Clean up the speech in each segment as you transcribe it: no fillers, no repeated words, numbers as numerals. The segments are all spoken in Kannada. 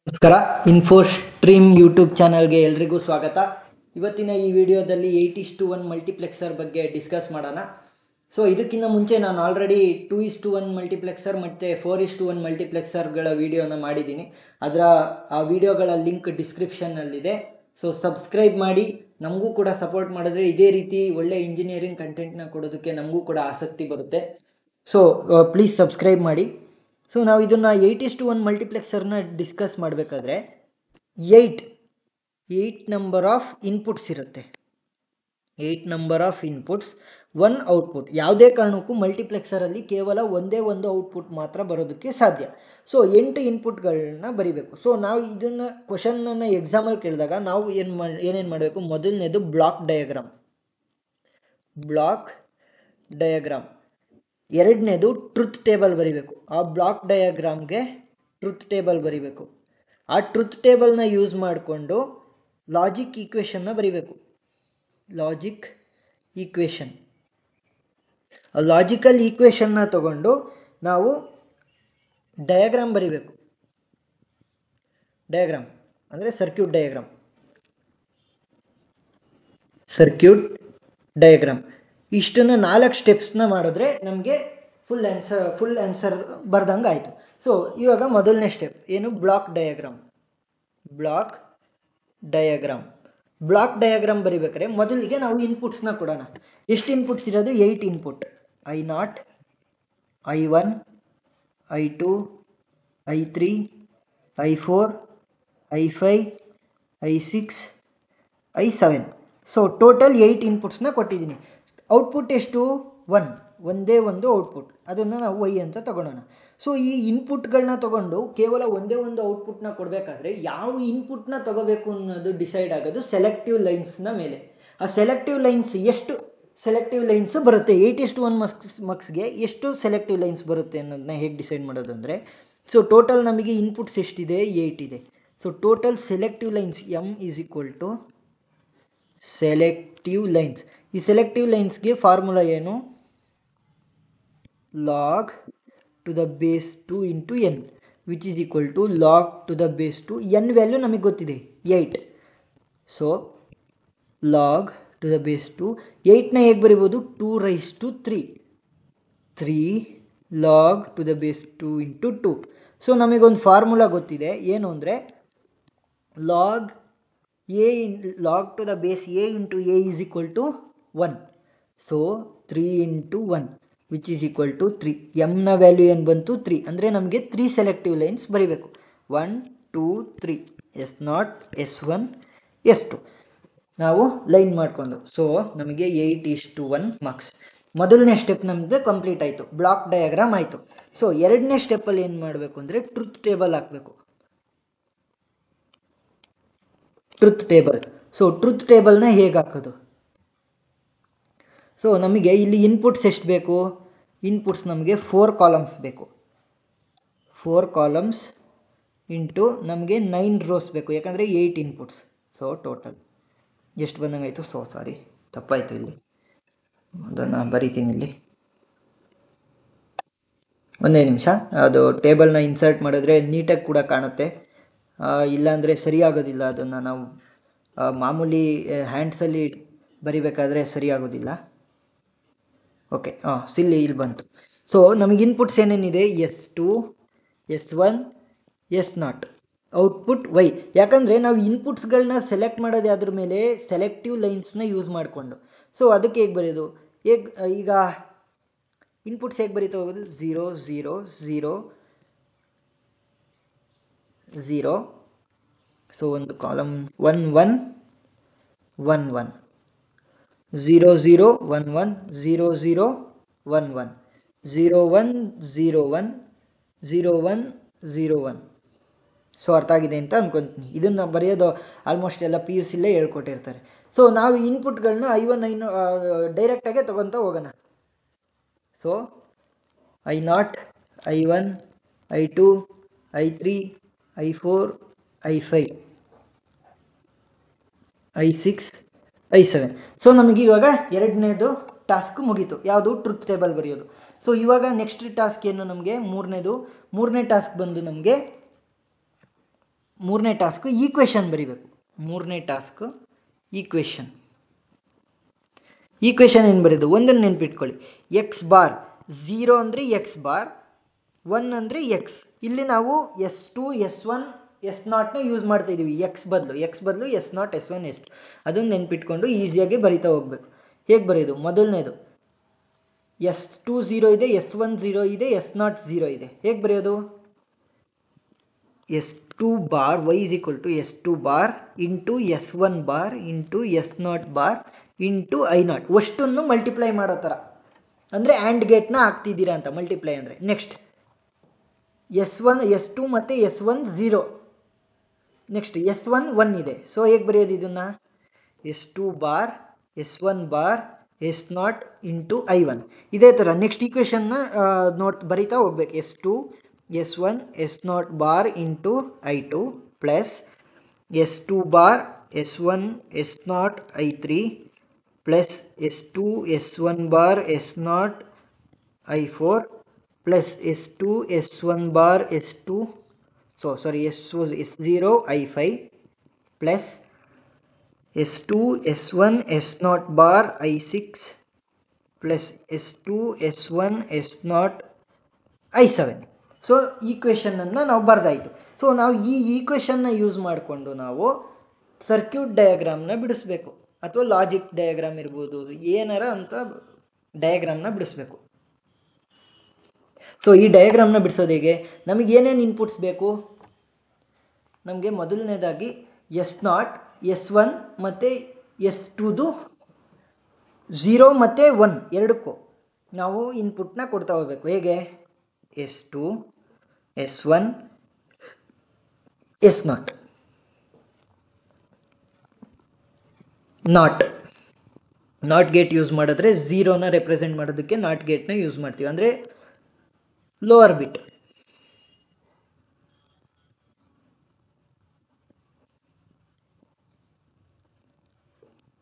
ನಮಸ್ಕಾರ. ಇನ್ಫೋಸ್ಟ್ರೀಮ್ ಯೂಟ್ಯೂಬ್ ಚಾನಲ್ಗೆ ಎಲ್ರಿಗೂ ಸ್ವಾಗತ. ಇವತ್ತಿನ ಈ ವಿಡಿಯೋದಲ್ಲಿ 8:1 ಮಲ್ಟಿಪ್ಲೆಕ್ಸರ್ ಬಗ್ಗೆ ಡಿಸ್ಕಸ್ ಮಾಡೋಣ. ಸೊ ಇದಕ್ಕಿಂತ ಮುಂಚೆ ನಾನು ಆಲ್ರೆಡಿ 2:1 ಮಲ್ಟಿಪ್ಲೆಕ್ಸರ್ ಮತ್ತು 4:1 ಮಲ್ಟಿಪ್ಲೆಕ್ಸರ್ಗಳ ವಿಡಿಯೋನ ಮಾಡಿದ್ದೀನಿ. ಆ ವಿಡಿಯೋಗಳ ಲಿಂಕ್ ಡಿಸ್ಕ್ರಿಪ್ಷನ್ನಲ್ಲಿದೆ. ಸೊ ಸಬ್ಸ್ಕ್ರೈಬ್ ಮಾಡಿ, ನಮಗೂ ಕೂಡ ಸಪೋರ್ಟ್ ಮಾಡಿದ್ರೆ ಇದೇ ರೀತಿ ಒಳ್ಳೆ ಇಂಜಿನಿಯರಿಂಗ್ ಕಂಟೆಂಟ್ನ ಕೊಡೋದಕ್ಕೆ ನಮಗೂ ಕೂಡ ಆಸಕ್ತಿ ಬರುತ್ತೆ. ಸೊ ಪ್ಲೀಸ್ ಸಬ್ಸ್ಕ್ರೈಬ್ ಮಾಡಿ. ಸೊ ನಾವು ಇದನ್ನು 8:1 ಮಲ್ಟಿಪ್ಲೆಕ್ಸರ್ನ ಡಿಸ್ಕಸ್ ಮಾಡಬೇಕಾದ್ರೆ 8 ನಂಬರ್ ಆಫ್ ಇನ್ಪುಟ್ಸ್ ಇರುತ್ತೆ. 8 ನಂಬರ್ ಆಫ್ ಇನ್ಪುಟ್ಸ್, 1 ಔಟ್ಪುಟ್. ಯಾವುದೇ ಕಾರಣಕ್ಕೂ ಮಲ್ಟಿಪ್ಲೆಕ್ಸರಲ್ಲಿ ಕೇವಲ ಒಂದೇ ಒಂದು ಔಟ್ಪುಟ್ ಮಾತ್ರ ಬರೋದಕ್ಕೆ ಸಾಧ್ಯ. ಸೊ 8 ಇನ್ಪುಟ್ಗಳನ್ನ ಬರಿಬೇಕು. ಸೊ ನಾವು ಇದನ್ನು ಕ್ವಶನನ್ನು ಎಕ್ಸಾಮಲ್ಲಿ ಕೇಳಿದಾಗ ನಾವು ಏನೇನು ಮಾಡಬೇಕು? ಮೊದಲನೇದು ಬ್ಲಾಕ್ ಡಯಾಗ್ರಾಮ್. ಎರಡನೇದು ಟ್ರುತ್ ಟೇಬಲ್ ಬರಿಬೇಕು. ಆ ಬ್ಲಾಕ್ ಡಯಾಗ್ರಾಮ್ಗೆ ಟ್ರುತ್ ಟೇಬಲ್ ಬರಿಬೇಕು. ಆ ಟ್ರುತ್ ಟೇಬಲ್ನ ಯೂಸ್ ಮಾಡಿಕೊಂಡು ಲಾಜಿಕ್ ಈಕ್ವೇಷನ್ನ ಬರಿಬೇಕು. ಲಾಜಿಕಲ್ ಈಕ್ವೇಷನ್ನ ತಗೊಂಡು ನಾವು ಡಯಾಗ್ರಾಮ್ ಬರಿಬೇಕು. ಡಯಾಗ್ರಾಮ್ ಅಂದರೆ ಸರ್ಕ್ಯೂಟ್ ಡಯಾಗ್ರಾಮ್. ಇಷ್ಟನ್ನು 4 ಸ್ಟೆಪ್ಸ್ನ ಮಾಡಿದ್ರೆ ನಮಗೆ ಫುಲ್ ಆನ್ಸರ್ ಬರ್ದಂಗೆ ಆಯಿತು. ಸೊ ಇವಾಗ ಮೊದಲನೇ ಸ್ಟೆಪ್ ಏನು? ಬ್ಲಾಕ್ ಡಯಾಗ್ರಾಮ್ ಬರಿಬೇಕಾದ್ರೆ ಮೊದಲಿಗೆ ನಾವು ಇನ್ಪುಟ್ಸ್ನ ಕೊಡೋಣ. ಎಷ್ಟು ಇನ್ಪುಟ್ಸ್ ಇರೋದು? 8 input. I0, I1, I2, I3, I4, I5, I6, I7. So total 8 ಇನ್ಪುಟ್ಸ್ನ ಕೊಟ್ಟಿದ್ದೀನಿ. ಔಟ್ಪುಟ್ ಎಷ್ಟು? 1. ಒಂದೇ ಒಂದು ಔಟ್ಪುಟ್. ಅದನ್ನು ನಾವು Y ಅಂತ ತಗೊಳ್ಳೋಣ. ಸೊ ಈ ಇನ್ಪುಟ್ಗಳನ್ನ ತಗೊಂಡು ಕೇವಲ ಒಂದೇ ಒಂದು ಔಟ್ಪುಟ್ನ ಕೊಡಬೇಕಾದ್ರೆ ಯಾವ ಇನ್ಪುಟ್ನ ತಗೋಬೇಕು ಅನ್ನೋದು ಡಿಸೈಡ್ ಆಗೋದು ಸೆಲೆಕ್ಟಿವ್ ಲೈನ್ಸ್ನ ಮೇಲೆ. ಆ ಸೆಲೆಕ್ಟಿವ್ ಲೈನ್ಸ್ ಎಷ್ಟು ಸೆಲೆಕ್ಟಿವ್ ಲೈನ್ಸ್ ಬರುತ್ತೆ, 8:1 ಮಕ್ಸ್ಗೆ ಎಷ್ಟು ಸೆಲೆಕ್ಟಿವ್ ಲೈನ್ಸ್ ಬರುತ್ತೆ ಅನ್ನೋದನ್ನ ಹೇಗೆ ಡಿಸೈಡ್ ಮಾಡೋದು ಅಂದರೆ, ಸೊ ಟೋಟಲ್ ನಮಗೆ ಇನ್ಪುಟ್ಸ್ ಎಷ್ಟಿದೆ? 8 ಇದೆ. So total selective lines M is equal to selective lines. ಈ ಸೆಲೆಕ್ಟಿವ್ ಲೈನ್ಸ್ಗೆ ಫಾರ್ಮುಲಾ ಏನು? log to the base 2 into n, which is equal to log to the base 2. n value ನಮಗೆ ಗೊತ್ತಿದೆ 8. So log to the base 2. 8ನ ಹೇಗೆ ಬರಿಬೋದು? 2⁻3. 3 log to the base 2 into 2. So ನಮಗೊಂದು ಫಾರ್ಮುಲಾ ಗೊತ್ತಿದೆ. ಏನು ಅಂದರೆ log to the base a into a is equal to 1. So 3 into 1 which is equal to 3. mನ ವ್ಯಾಲ್ಯೂ ಏನು ಬಂತು? 3. ಅಂದರೆ ನಮಗೆ 3 ಸೆಲೆಕ್ಟಿವ್ ಲೈನ್ಸ್ ಬರೀಬೇಕು. 1 2 3 S0 S1 S2 ನಾವು ಲೈನ್ ಮಾಡಿಕೊಂಡು. ಸೊ ನಮಗೆ 8:1 ಮಾರ್ಕ್ಸ್. ಮೊದಲನೇ ಸ್ಟೆಪ್ ನಮ್ಮದು ಕಂಪ್ಲೀಟ್ ಆಯಿತು, ಬ್ಲಾಕ್ ಡಯಾಗ್ರಾಮ್ ಆಯಿತು. ಸೊ ಎರಡನೇ ಸ್ಟೆಪ್ಪಲ್ಲಿ ಏನು ಮಾಡಬೇಕು ಅಂದರೆ ಟ್ರುತ್ ಟೇಬಲ್ ಹಾಕಬೇಕು. ಸೊ ಟ್ರುತ್ ಟೇಬಲ್ನ ಹೇಗೆ ಹಾಕೋದು? ಸೊ ನಮಗೆ ಇಲ್ಲಿ ಇನ್ಪುಟ್ಸ್ ಎಷ್ಟು ಬೇಕು? ಇನ್ಪುಟ್ಸ್ ನಮಗೆ 4 ಕಾಲಮ್ಸ್ ಬೇಕು. 4 ಕಾಲಮ್ಸ್ ಇಂಟು ನಮಗೆ 9 ರೋಸ್ ಬೇಕು, ಯಾಕಂದರೆ 8 ಇನ್ಪುಟ್ಸ್. ಸೊ ಟೋಟಲ್ ಎಷ್ಟು ಬಂದಂಗಾಯಿತು? ಸೊ ಸಾರಿ, ತಪ್ಪಾಯಿತು. ಇಲ್ಲಿ ಅದನ್ನು ಬರಿತೀನಿ. ಇಲ್ಲಿ ಒಂದೇ ನಿಮಿಷ. ಅದು ಟೇಬಲ್ನ ಇನ್ಸರ್ಟ್ ಮಾಡಿದ್ರೆ ನೀಟಾಗಿ ಕೂಡ ಕಾಣುತ್ತೆ, ಇಲ್ಲಾಂದರೆ ಸರಿಯಾಗೋದಿಲ್ಲ. ಅದನ್ನು ನಾವು ಮಾಮೂಲಿ ಹ್ಯಾಂಡ್ಸಲ್ಲಿ ಬರಿಬೇಕಾದ್ರೆ ಸರಿಯಾಗೋದಿಲ್ಲ. ಓಕೆ, ಇಲ್ಲಿ ಬಂತು. ಸೊ ನಮಗೆ ಇನ್ಪುಟ್ಸ್ ಏನೇನಿದೆ? S2 S1 S0. Output Y. ಯಾಕಂದರೆ ನಾವು ಇನ್ಪುಟ್ಸ್ಗಳನ್ನ ಸೆಲೆಕ್ಟ್ ಮಾಡೋದು ಅದ್ರ ಮೇಲೆ ಸೆಲೆಕ್ಟಿವ್ ಲೈನ್ಸ್ನ ಯೂಸ್ ಮಾಡಿಕೊಂಡು. ಸೊ ಅದಕ್ಕೆ ಹೇಗೆ ಬರೆಯೋದು? ಈಗ ಇನ್ಪುಟ್ಸ್ ಹೇಗೆ ಬರೀತಾ ಹೋಗೋದು? 0 0 0 0. ಸೊ ಒಂದು ಕಾಲಮ್ 1 1 1 1 0 0 1 1 0 0 1 1 0 1 0 1 0 1 0 1. ಸೊ ಅರ್ಥ ಆಗಿದೆ ಅಂತ ಅಂದ್ಕೊತೀನಿ. ಇದನ್ನು ಬರೆಯೋದು ಆಲ್ಮೋಸ್ಟ್ ಎಲ್ಲ PUCಲೇ ಹೇಳ್ಕೊಟ್ಟಿರ್ತಾರೆ. ಸೊ ನಾವು ಇನ್ಪುಟ್ಗಳನ್ನ I1 ಡೈರೆಕ್ಟಾಗೆ ತೊಗೊತಾ ಹೋಗೋಣ. So I0 I1 I2 I3 I4 I5 I6 I7. So ನಮಗೆ ಇವಾಗ ಎರಡನೇದು ಟಾಸ್ಕ್ ಮುಗೀತು. ಯಾವುದು? ಟ್ರುತ್ ಟೇಬಲ್ ಬರೆಯೋದು. ಸೊ ಇವಾಗ ನೆಕ್ಸ್ಟ್ ಟಾಸ್ಕ್ ಏನು? ನಮಗೆ ಮೂರನೇ ಟಾಸ್ಕ್ ಬಂದು ನಮಗೆ ಮೂರನೇ ಟಾಸ್ಕು ಈಕ್ವೇಷನ್ ಬರಿಬೇಕು. ಮೂರನೇ ಟಾಸ್ಕು ಈಕ್ವೇಷನ್ ಏನು ಬರೆಯೋದು? ಒಂದನ್ನು ನೆನ್ಪಿಟ್ಕೊಳ್ಳಿ, ಎಕ್ಸ್ ಬಾರ್ 0 ಅಂದರೆ ಎಕ್ಸ್ ಬಾರ್, 1 ಅಂದರೆ ಎಕ್ಸ್. ಇಲ್ಲಿ ನಾವು S2 S1 S0ನ ಯೂಸ್ ಮಾಡ್ತಾ ಇದ್ದೀವಿ. ಎಕ್ಸ್ ಬದಲು S0 S1 S2 ಅದನ್ನು ನೆನ್ಪಿಟ್ಕೊಂಡು ಈಸಿಯಾಗಿ ಬರಿತಾ ಹೋಗ್ಬೇಕು. ಹೇಗೆ ಬರೆಯೋದು? ಮೊದಲನೇದು S2 0 ಇದೆ, S1 0 ಇದೆ, S0 0 ಇದೆ. ಹೇಗೆ ಬರೆಯೋದು? S2 bar y is equal to S2 bar into S1 bar into S0 bar into I0 ಅಷ್ಟನ್ನು ಮಲ್ಟಿಪ್ಲೈ ಮಾಡೋ ಥರ, ಅಂದರೆ ಆ್ಯಂಡ್ ಗೇಟ್ನ ಹಾಕ್ತಿದ್ದೀರಾ ಅಂತ ಮಲ್ಟಿಪ್ಲೈ ಅಂದರೆ. ನೆಕ್ಸ್ಟ್ S1 S2 ಮತ್ತು S1 0, ನೆಕ್ಸ್ಟ್ S1 1 ಇದೆ. ಸೊ ಹೇಗೆ ಬರೆಯೋದು ಇದನ್ನು? S2 bar S1 bar S0 into I1. ಇದೇ ಥರ ನೆಕ್ಸ್ಟ್ ಈಕ್ವೇಷನ್ನ ಬರಿತಾ ಹೋಗ್ಬೇಕು. S2 S1 S0 bar into I2 plus S2 bar S1 S0 I3 plus S2 S1 bar S0 I4 plus S2 S1 bar S2 S0 I5 plus S2 S1 S0 bar I6 plus S2 S1 S0 I7. So ಈಕ್ವೇಷನನ್ನು ನಾವು ಬರೆದಾಯಿತು. ಸೊ ನಾವು ಈ ಈಕ್ವೇಷನ್ನ ಯೂಸ್ ಮಾಡಿಕೊಂಡು ನಾವು ಸರ್ಕ್ಯೂಟ್ ಡಯಾಗ್ರಾಮ್ನ ಬಿಡಿಸ್ಬೇಕು, ಅಥವಾ ಲಾಜಿಕ್ ಡಯಾಗ್ರಾಮ್ ಇರ್ಬೋದು, ಏನಾರ ಅಂತ ಡಯಾಗ್ರಾಮ್ನ ಬಿಡಿಸ್ಬೇಕು. ಸೊ ಈ ಡಯಾಗ್ರಾಮ್ನ ಬಿಡಿಸೋದು ಹೇಗೆ? ನಮಗೆ ಏನೇನು ಇನ್ಪುಟ್ಸ್ ಬೇಕು? ನಮಗೆ ಮೊದಲನೇದಾಗಿ S0 S1 ಮತ್ತು S2ದು 0 ಮತ್ತು 1 ಎರಡಕ್ಕೂ ನಾವು ಇನ್ಪುಟ್ನ ಕೊಡ್ತಾ ಹೋಗಬೇಕು. ಹೇಗೆ? S2 S1 S0 not gate use ಮಾಡಿದ್ರೆ 0ನ ರೆಪ್ರೆಸೆಂಟ್ ಮಾಡೋದಕ್ಕೆ ನಾಟ್ ಗೇಟ್ನ ಯೂಸ್ ಮಾಡ್ತೀವಿ, ಅಂದರೆ ಲೋವರ್ ಬಿಟ್.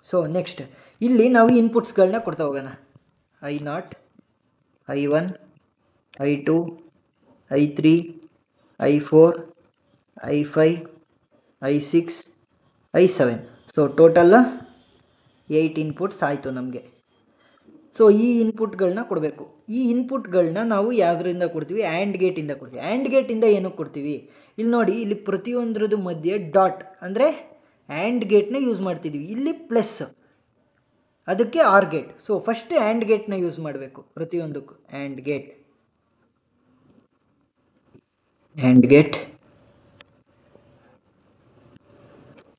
ಸೊ ನೆಕ್ಸ್ಟ್ ಇಲ್ಲಿ ನಾವು ಇನ್ಪುಟ್ಸ್ಗಳನ್ನ ಕೊಡ್ತಾ ಹೋಗೋಣ. I0 I1 I2 I3 I4 I5 I6 I7. So total 8 inputs ಆಯಿತು ನಮಗೆ. ಸೊ ಈ ಇನ್ಪುಟ್ಗಳನ್ನ ಕೊಡಬೇಕು. ಈ ಇನ್ಪುಟ್ಗಳನ್ನ ನಾವು ಯಾವುದರಿಂದ ಕೊಡ್ತೀವಿ? ಆ್ಯಂಡ್ ಗೇಟಿಂದ ಕೊಡ್ತೀವಿ. ಆ್ಯಂಡ್ ಗೇಟಿಂದ ಏನಕ್ಕೆ ಕೊಡ್ತೀವಿ? ಇಲ್ಲಿ ನೋಡಿ, ಇಲ್ಲಿ ಪ್ರತಿಯೊಂದ್ರದ್ದು ಮಧ್ಯೆ ಡಾಟ್, ಅಂದರೆ ಆ್ಯಂಡ್ ಗೇಟ್ನ ಯೂಸ್ ಮಾಡ್ತಿದ್ದೀವಿ. ಇಲ್ಲಿ ಪ್ಲಸ್, ಅದಕ್ಕೆ OR gate. So first AND ಗೇಟ್ನ ಯೂಸ್ ಮಾಡಬೇಕು ಪ್ರತಿಯೊಂದಕ್ಕೂ. And gate.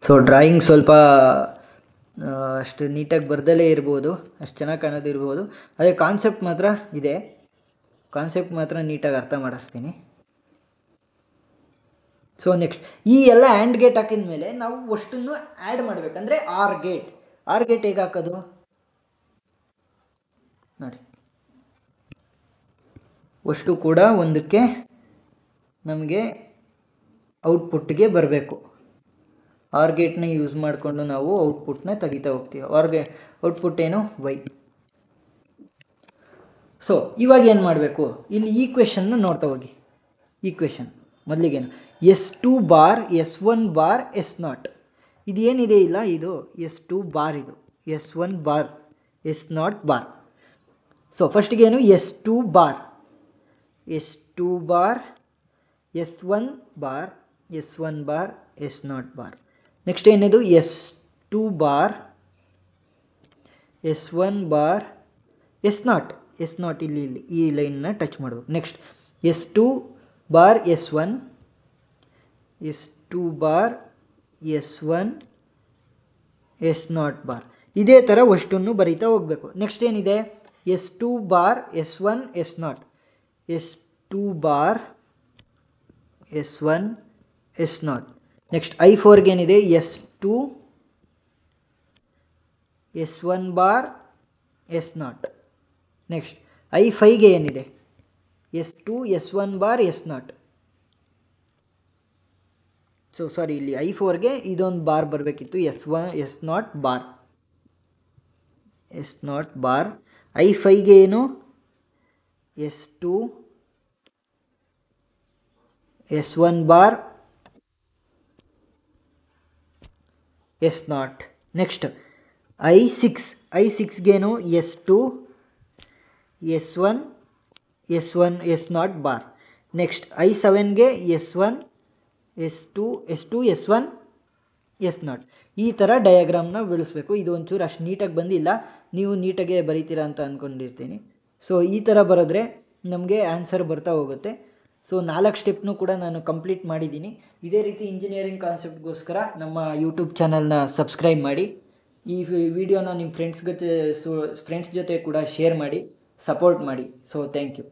ಸೊ ಡ್ರಾಯಿಂಗ್ ಸ್ವಲ್ಪ ಅಷ್ಟು ನೀಟಾಗಿ ಬರ್ದಲೇ ಇರ್ಬೋದು, ಅಷ್ಟು ಚೆನ್ನಾಗಿ ಕಾಣೋದಿರ್ಬೋದು, ಅದೇ ಕಾನ್ಸೆಪ್ಟ್ ಮಾತ್ರ ಇದೆ. ಕಾನ್ಸೆಪ್ಟ್ ಮಾತ್ರ ನೀಟಾಗಿ ಅರ್ಥ ಮಾಡಿಸ್ತೀನಿ. ಸೊ ನೆಕ್ಸ್ಟ್ ಈ ಎಲ್ಲ ಆ್ಯಂಡ್ ಗೇಟ್ ಹಾಕಿದ ಮೇಲೆ ನಾವು ಅಷ್ಟನ್ನು ಆ್ಯಡ್ ಮಾಡಬೇಕಂದ್ರೆ ಆರ್ ಗೇಟ್ ಹೇಗೆ ಹಾಕೋದು ನೋಡಿ. ಅಷ್ಟು ಕೂಡ ಒಂದಕ್ಕೆ ನಮಗೆ ಔಟ್ಪುಟ್ಗೆ ಬರಬೇಕು. ಆರ್ ಗೇಟ್ನ ಯೂಸ್ ಮಾಡಿಕೊಂಡು ನಾವು ಔಟ್ಪುಟ್ನ ತೆಗಿತಾ ಹೋಗ್ತೀವಿ. ಔಟ್ಪುಟ್ ಏನು? Y. ಸೊ ಇವಾಗ ಏನು ಮಾಡಬೇಕು? ಇಲ್ಲಿ ಈಕ್ವೇಷನ್ನ ನೋಡ್ತಾ ಹೋಗಿ. ಈಕ್ವೇಷನ್ ಮೊದಲಿಗೇನು? S2 bar S1 bar S0. ಇದು ಏನಿದೆ ಇಲ್ಲ, ಇದು S2 ಬಾರ್, ಇದು S1 bar S0 bar. So ಫಸ್ಟಿಗೇನು? S2 bar S1 bar S1 bar S0 bar. Next ಏನಿದು? S2 bar S1 bar S0 ಇಲ್ಲಿ ಈ ಲೈನ್ನ ಟಚ್ ಮಾಡಬೇಕು. Next S2 bar S1 bar S1 S0 bar. ಇದೇ ಥರ ಅಷ್ಟನ್ನು ಬರೀತಾ ಹೋಗಬೇಕು. ನೆಕ್ಸ್ಟ್ ಏನಿದೆ? S2 bar S1 S0 S2 bar S1 S0. Next I4ಗೆ ಏನಿದೆ? S2 S1 bar S0. Next I5ಗೆ ಏನಿದೆ? S2 S1 bar S0. So sorry, ಇಲ್ಲಿ I4ಗೆ ಇದೊಂದು ಬಾರ್ ಬರಬೇಕಿತ್ತು, S0 ಬಾರ್. I5ಗೆ ಏನು? S2 S1 bar S naught. Next I6ಗೇನು S2 S1 S1 S naught bar. Next I7ಗೆ S1 S2 S2 S1 S naught. ಈ ಥರ ಡಯಾಗ್ರಾಮ್ನ ಬಿಡಿಸ್ಬೇಕು. ಇದು ಒಂಚೂರು ಅಷ್ಟು ನೀಟಾಗಿ ಬಂದಿಲ್ಲ, ನೀವು ನೀಟಾಗೆ ಬರೀತೀರಾ ಅಂತ ಅಂದ್ಕೊಂಡಿರ್ತೀನಿ. ಸೊ ಈ ಥರ ಬರೆದ್ರೆ ನಮಗೆ ಆನ್ಸರ್ ಬರ್ತಾ ಹೋಗುತ್ತೆ. ಸೊ 4 ಸ್ಟೆಪ್ನೂ ಕೂಡ ನಾನು ಕಂಪ್ಲೀಟ್ ಮಾಡಿದ್ದೀನಿ. ಇದೇ ರೀತಿ ಇಂಜಿನಿಯರಿಂಗ್ ಕಾನ್ಸೆಪ್ಟ್ಗೋಸ್ಕರ ನಮ್ಮ ಯೂಟ್ಯೂಬ್ ಚಾನಲ್ನ ಸಬ್ಸ್ಕ್ರೈಬ್ ಮಾಡಿ. ಈ ವಿಡಿಯೋನ ನಿಮ್ಮ ಫ್ರೆಂಡ್ಸ್ ಜೊತೆ ಕೂಡ ಶೇರ್ ಮಾಡಿ, ಸಪೋರ್ಟ್ ಮಾಡಿ. So thank you.